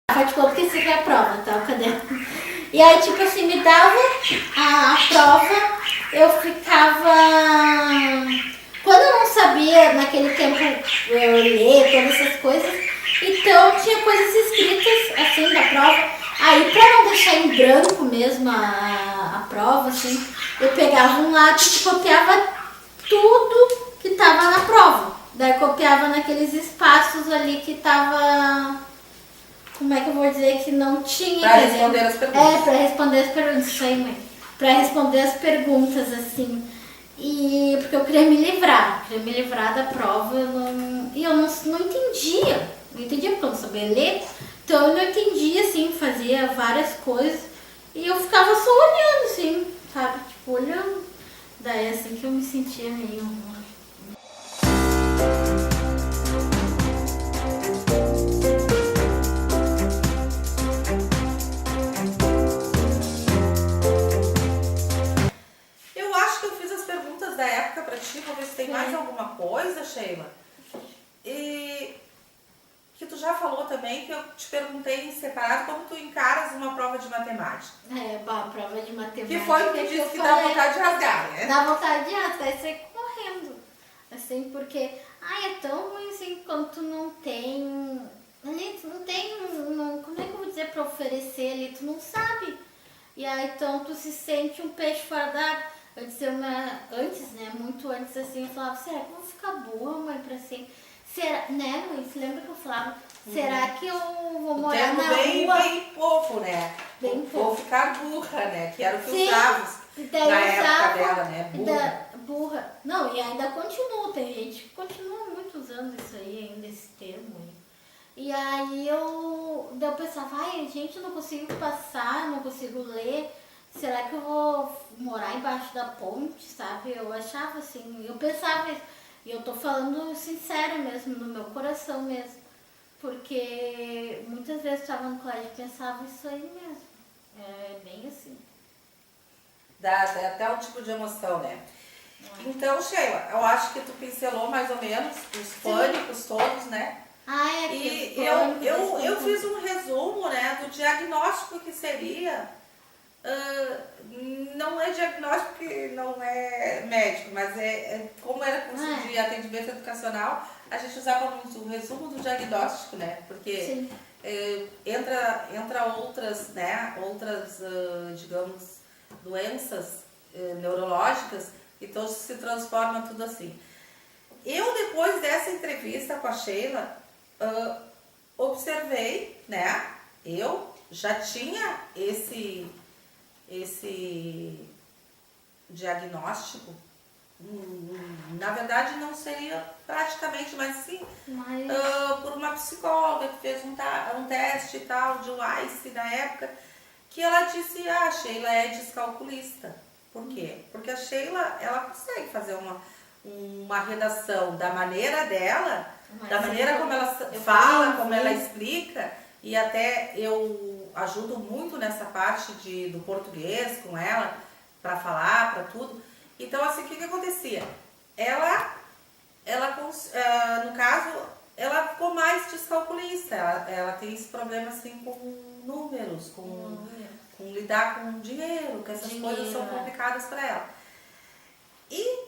Participou porque você quer a prova, tá? O caderno. E aí, tipo assim, me dava a prova, eu ficava... Quando eu não sabia, naquele tempo, eu ler todas essas coisas, então tinha coisas escritas, assim, da prova. Aí, pra não deixar em branco mesmo a prova, assim, eu pegava um lápis e copiava tudo que tava na prova. Daí copiava naqueles espaços ali que tava... Como é que eu vou dizer que não tinha? Pra responder as perguntas. Pra responder as perguntas, isso aí, mãe. Pra responder as perguntas, assim. E porque eu queria me livrar da prova, e eu não entendia. Não entendia porque eu não sabia ler. Então eu não entendia, assim, fazia várias coisas. E eu ficava só olhando, assim, sabe? Tipo, olhando. Daí assim que eu me sentia meio... Eu acho que eu fiz as perguntas da época pra ti, vou ver se tem mais alguma coisa, Sheila. E que tu já falou também, que eu te perguntei em separado como tu encaras uma prova de matemática. A prova de matemática. Que foi o que disse que dá vontade de rasgar, né? Dá vontade de rasgar e sair correndo. Assim, porque, é tão ruim assim quando tu não tem. Tu não tem. Como é que eu vou dizer pra oferecer ali? Tu não sabe. E aí então tu se sente um peixe fora d'água. Antes, né? Muito antes assim, eu falava, será que eu vou ficar boa, mãe, pra ser. Será, né, mãe? Você lembra que eu falava? Será que eu vou morar na rua? Bem povo, né? Bem Vou ficar burra, né? Que era o que Sim, usava na época dela, né? Burra. Burra. Não, e ainda continua, tem gente que continua muito usando isso aí, ainda esse termo aí. E aí daí eu pensava, gente, eu não consigo passar, não consigo ler. Será que eu vou morar embaixo da ponte, sabe? Eu achava assim, eu pensava isso. E eu tô falando sincero mesmo, no meu coração mesmo. Porque muitas vezes eu estava no colégio e pensava isso aí mesmo. É bem assim. Dá até um tipo de emoção, né? Então, Sheila, eu acho que tu pincelou mais ou menos os pânicos todos, né? E eu fiz um resumo, né, do diagnóstico que seria... não é diagnóstico porque não é médico, mas como era curso de atendimento educacional, a gente usava muito o resumo do diagnóstico, né? Porque entra outras, né, digamos, doenças neurológicas, então se transforma tudo assim. Eu, depois dessa entrevista com a Sheila, observei, né, eu já tinha esse diagnóstico, na verdade não seria praticamente, mas sim por uma psicóloga que fez um teste e tal, de WISE na época, que ela disse, a Sheila é descalculista. Por quê? Porque a Sheila, ela consegue fazer uma redação da maneira dela, da maneira como ela fala, como ela explica, e até eu ajudo muito nessa parte do português com ela, para falar, para tudo. Então, assim, o que acontecia? Ela, no caso, ela ficou mais descalculista. Ela tem esse problema, assim, com números, com lidar com dinheiro, que essas coisas são complicadas para ela. E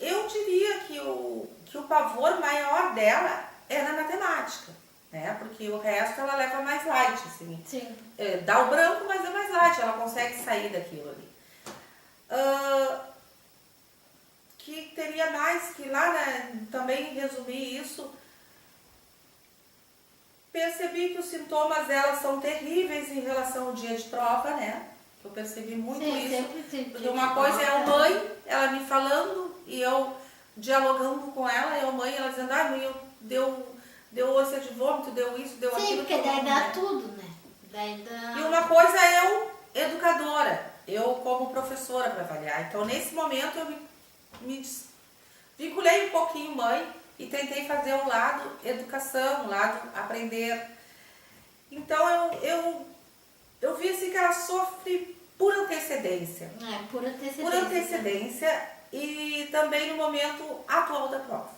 eu diria que o pavor maior dela é na matemática, né? Porque o resto ela leva mais light, assim. Sim. Dá o branco, mas é mais light, ela consegue sair daquilo ali. Que teria mais que lá, né, também resumir isso, percebi que os sintomas dela são terríveis em relação ao dia de prova, né? Eu percebi muito isso. Porque uma coisa é a mãe, ela me falando e eu dialogando com ela, e a mãe, ela dizendo, mãe, deu ânsia de vômito, deu isso, deu aquilo. Sim, porque daí dá tudo, né? E uma coisa é eu, educadora, eu como professora para avaliar. Então, nesse momento, eu me vinculei um pouquinho mãe e tentei fazer o lado educação, o lado aprender. Então, eu vi assim que ela sofre por antecedência. Por antecedência. Por antecedência e também no momento atual da prova,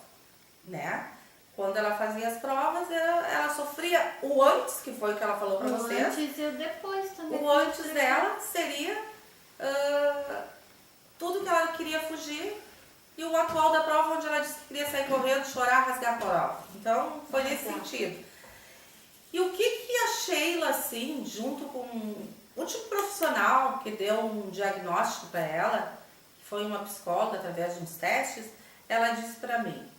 né? Quando ela fazia as provas, ela sofria o antes, que foi o que ela falou para vocês. O antes e o depois também. O antes dela seria tudo que ela queria fugir, e o atual da prova, onde ela disse que queria sair correndo, chorar, rasgar a prova. Então, foi nesse sentido. E o que a Sheila, assim, junto com o último profissional que deu um diagnóstico para ela, que foi uma psicóloga através de uns testes, ela disse para mim,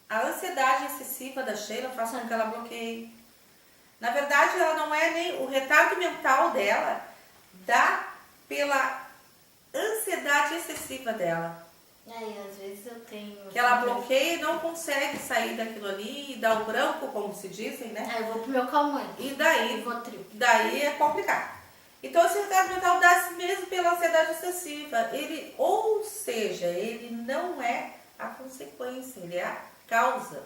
a ansiedade excessiva da Sheila faz com que ela bloqueie. Na verdade, ela não é nem... O retardo mental dela dá pela ansiedade excessiva dela. Aí, às vezes eu tenho... Que ela bloqueia e não consegue sair daquilo ali e dá o branco, como se dizem, né? Eu vou pro meu calmante. E daí, Rivotril. é complicado. Então, esse retardo mental dá-se mesmo pela ansiedade excessiva. Ou seja, ele não é a consequência, ele é a causa.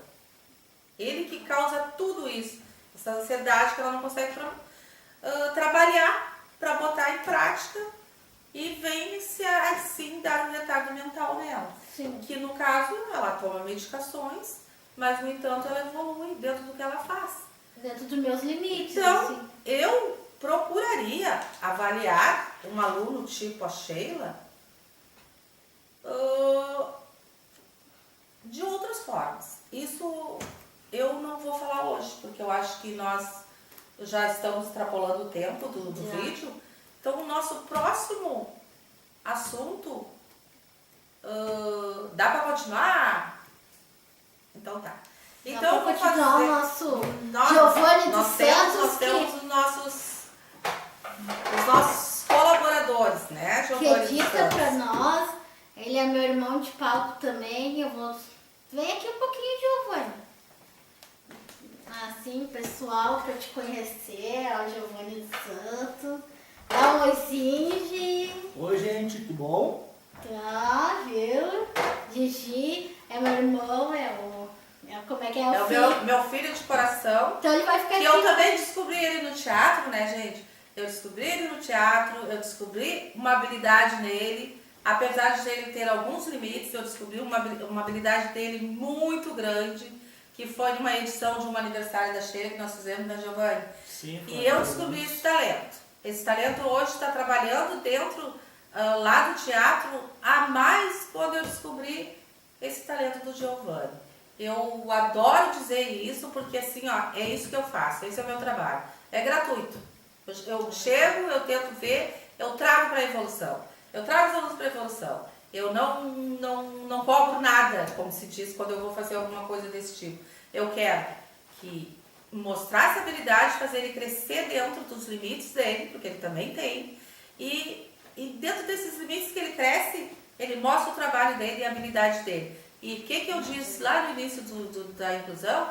Ele que causa tudo isso. Essa ansiedade que ela não consegue trabalhar para botar em prática, e vem-se assim dar um retardo mental nela. Sim. Que no caso, ela toma medicações, mas no entanto ela evolui dentro do que ela faz. Dentro dos meus limites. Então, assim. eu procuraria avaliar um aluno tipo a Sheila de outras formas. Isso eu não vou falar hoje, porque eu acho que nós já estamos extrapolando o tempo do vídeo. Então, o nosso próximo assunto, dá para continuar? Então tá. Então, vou continuar o nosso Giovanni dos Santos. Nós temos os nossos colaboradores, né, que edita para nós. Ele é meu irmão de palco também. Vem aqui um pouquinho, Giovanni. Assim, pessoal, para te conhecer, é o Giovanni dos Santos. Dá um oizinho, Gi. Oi, gente, tudo bom? Tá, viu? Gigi é meu irmão, como é que é o filho? É o meu filho de coração. Então ele vai ficar aqui. Eu também descobri ele no teatro, né, gente? Eu descobri ele no teatro, eu descobri uma habilidade nele. Apesar de ele ter alguns limites, eu descobri uma habilidade dele muito grande, que foi numa edição de um aniversário da Sheila que nós fizemos, da Giovanni. Sim, e eu descobri esse talento. Esse talento hoje está trabalhando dentro lá do teatro, a mais quando eu descobri esse talento do Giovanni. Eu adoro dizer isso, porque assim, ó, é isso que eu faço, esse é o meu trabalho. É gratuito. Eu chego, eu tento ver, eu trago para a evolução. Eu trago os alunos para a evolução. Eu não cobro nada, como se diz, quando eu vou fazer alguma coisa desse tipo. Eu quero mostrar essa habilidade, fazer ele crescer dentro dos limites dele, porque ele também tem. E dentro desses limites que ele cresce, ele mostra o trabalho dele e a habilidade dele. E o que eu disse lá no início da inclusão?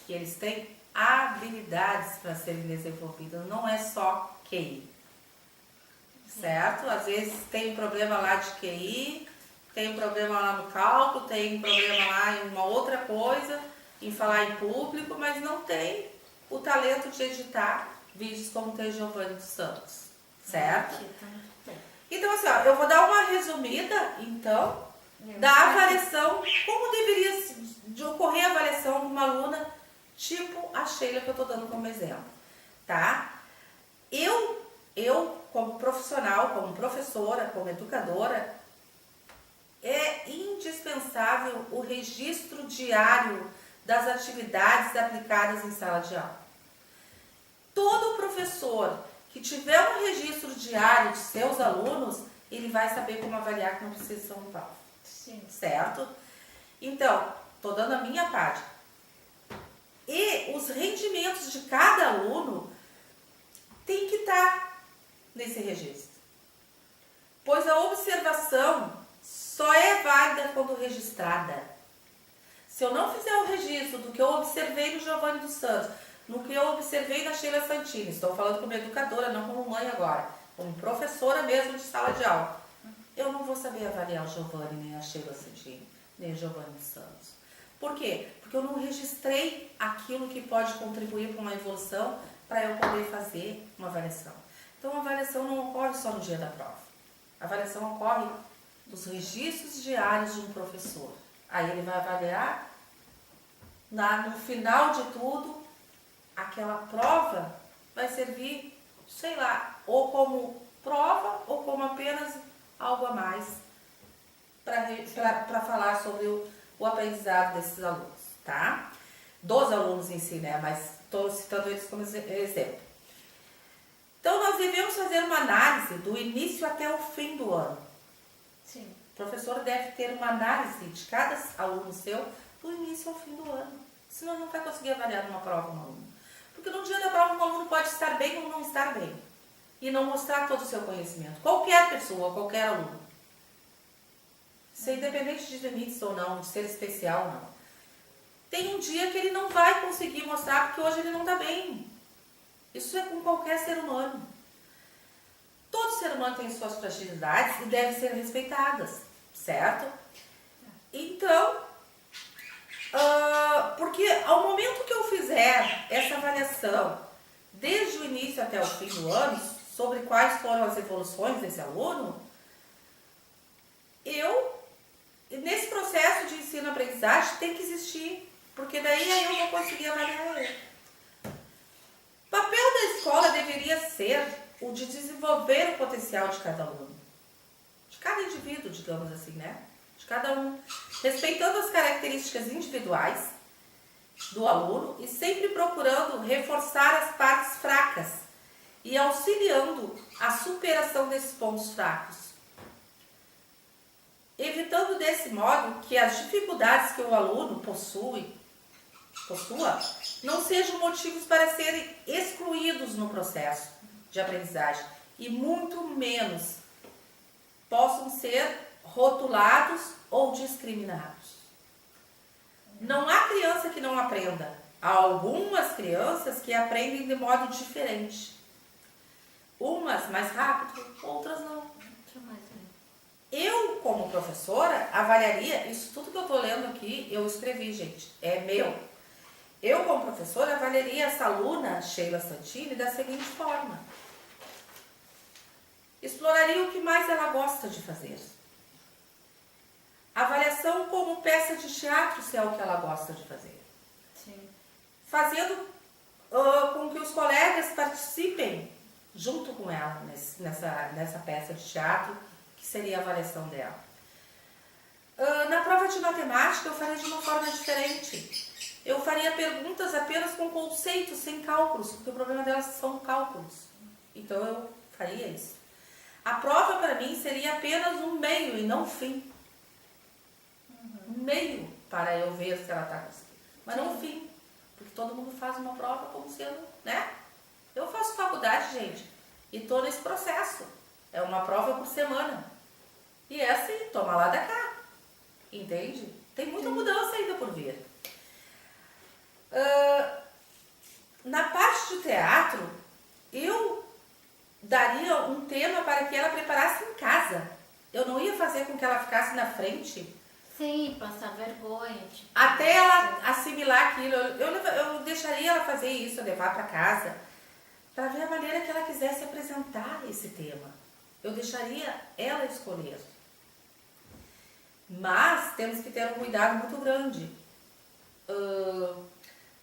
Que eles têm habilidades para serem desenvolvidas, não é só QI. Certo? Às vezes tem um problema lá de QI, tem um problema lá no cálculo, tem um problema lá em uma outra coisa, em falar em público, mas não tem o talento de editar vídeos como tem Giovanni dos Santos. Certo? Então, assim, ó, eu vou dar uma resumida, então, da avaliação, como deveria de ocorrer a avaliação de uma aluna tipo a Sheila que eu estou dando como exemplo. Tá? Eu, como profissional, como professora, como educadora, é indispensável o registro diário das atividades aplicadas em sala de aula. Todo professor que tiver um registro diário de seus alunos, ele vai saber como avaliar que não precisa ser um prova. Sim. Certo? Então, estou dando a minha parte. E os rendimentos de cada aluno tem que estar nesse registro. Pois a observação só é válida quando registrada. Se eu não fizer o registro do que eu observei no Giovanni dos Santos, no que eu observei na Sheila Santini, estou falando como educadora, não como mãe agora, como professora mesmo de sala de aula, eu não vou saber avaliar o Giovanni, nem a Sheila Santini, nem o Giovanni dos Santos. Por quê? Porque eu não registrei aquilo que pode contribuir para uma evolução para eu poder fazer uma avaliação. Então, a avaliação não ocorre só no dia da prova. A avaliação ocorre nos registros diários de um professor. Aí ele vai avaliar no final de tudo, aquela prova vai servir, sei lá, ou como prova ou como apenas algo a mais para falar sobre o aprendizado desses alunos, tá? Dos alunos em si, né? Mas estou citando eles como exemplo. Então, nós devemos fazer uma análise do início até o fim do ano. Sim. O professor deve ter uma análise de cada aluno seu do início ao fim do ano. Senão não vai conseguir avaliar numa prova um aluno. Porque no dia da prova um aluno pode estar bem ou não estar bem. E não mostrar todo o seu conhecimento. Qualquer pessoa, qualquer aluno. Isso é independente de limites ou não, de ser especial ou não. Tem um dia que ele não vai conseguir mostrar porque hoje ele não está bem. Isso é com qualquer ser humano. Todo ser humano tem suas fragilidades e devem ser respeitadas, certo? Então, porque ao momento que eu fizer essa avaliação, desde o início até o fim do ano, sobre quais foram as evoluções desse aluno, nesse processo de ensino-aprendizagem, tem que existir, porque daí eu vou conseguir avaliar ele. O papel da escola deveria ser o de desenvolver o potencial de cada aluno, de cada indivíduo, digamos assim, né? De cada um, respeitando as características individuais do aluno e sempre procurando reforçar as partes fracas e auxiliando a superação desses pontos fracos, evitando desse modo que as dificuldades que o aluno possua não sejam motivos para serem excluídos no processo de aprendizagem e muito menos possam ser rotulados ou discriminados. Não há criança que não aprenda. Há algumas crianças que aprendem de modo diferente. Umas mais rápido, outras não. Eu, como professora, avaliaria, isso tudo que eu estou lendo aqui, eu escrevi, gente, é meu. Eu, como professora, avaliaria essa aluna, Sheila Santini, da seguinte forma. Exploraria o que mais ela gosta de fazer. Avaliação como peça de teatro, se é o que ela gosta de fazer. Sim. Fazendo com que os colegas participem junto com ela nessa peça de teatro, que seria a avaliação dela. Na prova de matemática, eu faria de uma forma diferente. Eu faria perguntas apenas com conceitos, sem cálculos, porque o problema delas são cálculos. Então, eu faria isso. A prova, para mim, seria apenas um meio e não um fim. Um meio para eu ver se ela está conseguindo. Mas não um fim. Porque todo mundo faz uma prova como sendo, né? Eu faço faculdade, gente, e estou nesse processo. É uma prova por semana. E é assim, toma lá da cá. Entende? Tem muita mudança ainda por vir. Na parte de teatro, eu daria um tema para que ela preparasse em casa. Eu não ia fazer com que ela ficasse na frente. Sim, passar vergonha. Tipo, até ela assimilar aquilo. Eu deixaria ela fazer isso, levar para casa, para ver a maneira que ela quisesse apresentar esse tema. Eu deixaria ela escolher. Mas temos que ter um cuidado muito grande.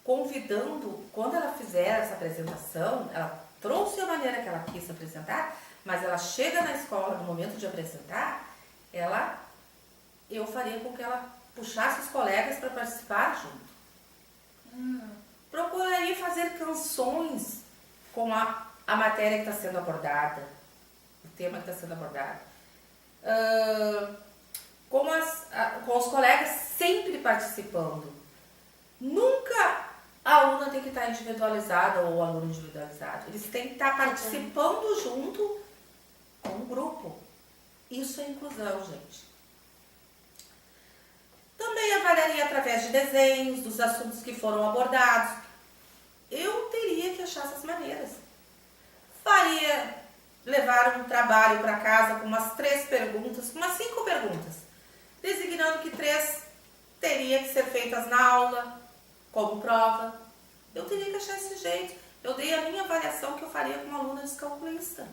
Convidando, quando ela fizer essa apresentação, ela trouxe a maneira que ela quis apresentar, mas ela chega na escola no momento de apresentar, eu faria com que ela puxasse os colegas para participar junto. Procuraria fazer canções com a matéria que está sendo abordada, o tema que está sendo abordado. Com os colegas sempre participando. Nunca a aluna tem que estar individualizada ou o aluno individualizado. Eles têm que estar participando junto com o grupo. Isso é inclusão, gente. Também avaliaria através de desenhos, dos assuntos que foram abordados. Eu teria que achar essas maneiras. Levar um trabalho para casa com umas 3 perguntas, com umas 5 perguntas, designando que 3 teria que ser feitas na aula, como prova. Eu teria que achar esse jeito. Eu dei a minha avaliação que eu faria com uma aluna descalculista.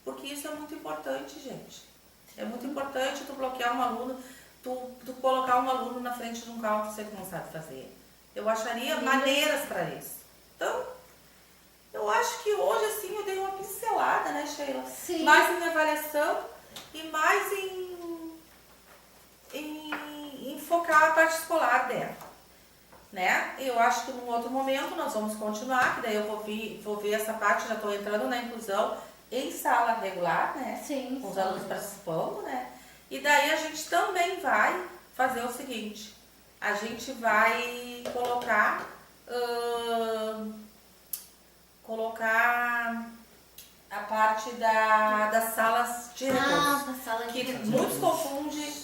Porque isso é muito importante, gente. É muito importante tu bloquear um aluno, tu colocar um aluno na frente de um cálculo se ele não sabe fazer. Eu acharia maneiras para isso. Então, eu acho que hoje, assim, eu dei uma pincelada, né, Sheila? Sim. Mais em avaliação e mais em focar a parte escolar dela, né? Eu acho que num outro momento nós vamos continuar, que daí eu vou ver essa parte, já estou entrando na inclusão em sala regular, né? Sim. Com os alunos participando, né? E daí a gente também vai fazer o seguinte, a gente vai colocar a parte das salas de recursos. Da sala de Que recursos. muitos confundem,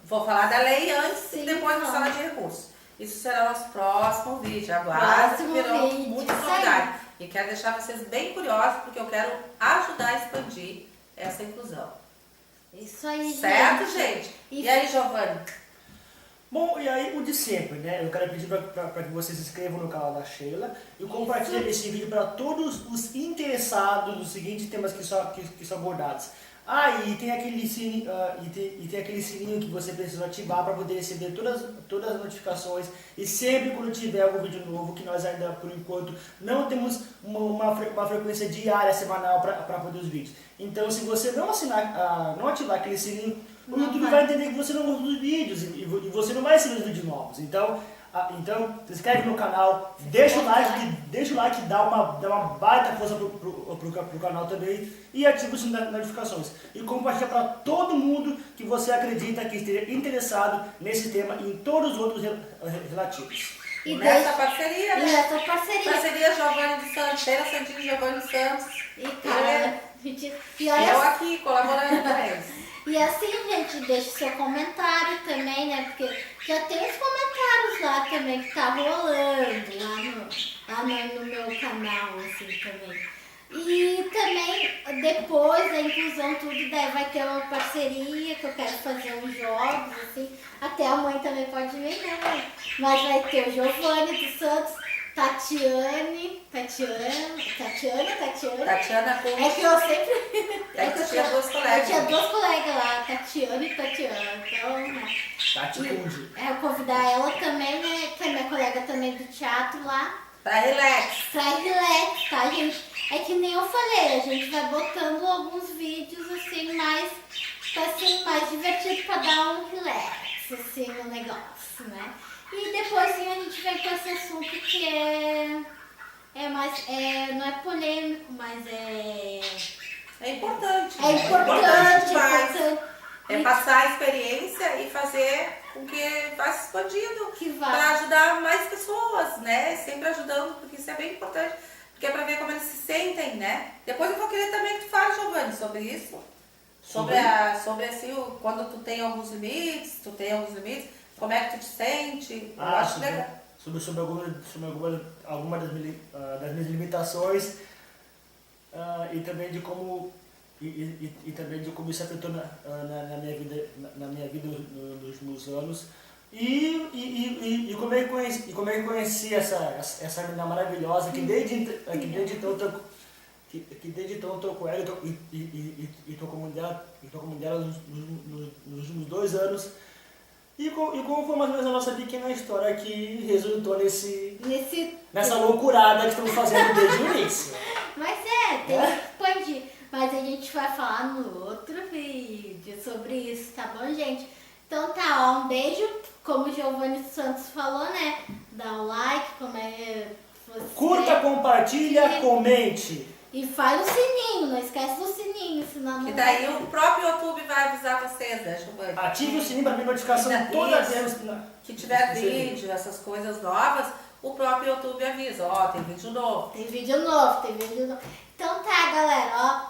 vou falar da lei antes Sim, e depois da não. sala de recursos. Isso será o nosso próximo vídeo, aguarde, que virão vídeo, muitas isso aí. novidades. E quero deixar vocês bem curiosos, porque eu quero ajudar a expandir essa inclusão. Isso aí, Certo, gente? E aí, Giovanni? Bom, e aí o de sempre, né? Eu quero pedir para que vocês se inscrevam no canal da Sheila e compartilhem esse vídeo para todos os interessados nos seguintes temas que são abordados. E tem aquele sininho, tem aquele sininho que você precisa ativar para poder receber todas as notificações e sempre quando tiver algum vídeo novo, que nós ainda por enquanto não temos uma frequência diária, semanal para poder os vídeos. Então, se você não não ativar aquele sininho, o YouTube vai entender que você não gosta dos vídeos e você não vai receber os vídeos novos. Então, se inscreve no canal, deixa o like, dá uma baita força pro canal também e ativa o sininho das notificações. E compartilha para todo mundo que você acredita que esteja interessado nesse tema e em todos os outros relativos. E nessa parceria, né? Nessa parceria. Parceria Giovanni de Santos, Sheila Santini, Giovanni Santos. E cara, e eu aqui colaborando com eles. E assim, gente, deixa seu comentário também, né? Porque já tem os comentários lá também que tá rolando lá no meu canal, assim, também. E também, depois da inclusão, tudo, daí vai ter uma parceria que eu quero fazer uns jogos, assim. Até a mãe também pode vir, né, mãe? Mas vai ter o Giovanni dos Santos, Tatiana com... É que eu sempre... É que eu tinha duas colegas. Eu tinha duas colegas lá, Tatiana e Tatiana. Então, Tati Conde. eu convidar ela também, né? Que é minha colega também do teatro lá. Pra relax. Pra relax, tá, gente? É que nem eu falei, a gente vai botando alguns vídeos assim, mais divertido pra dar um relax, assim, no negócio, né? E depois a gente vem com esse assunto que não é polêmico, mas é importante. É importante. É passar a experiência e fazer com que vá se expandindo Para para ajudar mais pessoas, né? Sempre ajudando, porque isso é bem importante. Porque é para ver como eles se sentem, né? Depois eu vou querer também que tu fale, Giovanni, sobre isso. Sobre assim, quando tu tem alguns limites, como é que tu te sente. Eu acho legal. Sobre alguma das minhas limitações e também de como isso afetou na minha vida nos últimos anos e como é que conheci essa menina maravilhosa que desde então eu tô com ela e tô com ela nos últimos 2 anos. E como foi mais ou menos a nossa pequena história que resultou nessa loucurada que estamos fazendo desde o início. Mas tem que expandir. Mas a gente vai falar no outro vídeo sobre isso, tá bom, gente? Então tá, ó, um beijo. Como o Giovanni Santos falou, né? Dá um like, curta, compartilha, comente. E faz o sininho, não esquece do sininho, senão não. E daí o próprio YouTube vai avisar vocês, né, Giovanni? Ative o sininho para ver notificação toda vez que tiver vídeo, essas coisas novas, o próprio YouTube avisa, ó, tem vídeo novo. Tem vídeo novo. Então tá, galera, ó,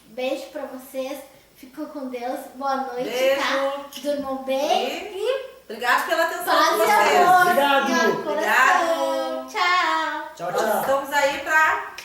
beijo pra vocês, ficam com Deus, boa noite, beijo. Tá? Durmam bem e obrigado pela atenção paz de vocês. Obrigado. Tchau. Nós estamos aí pra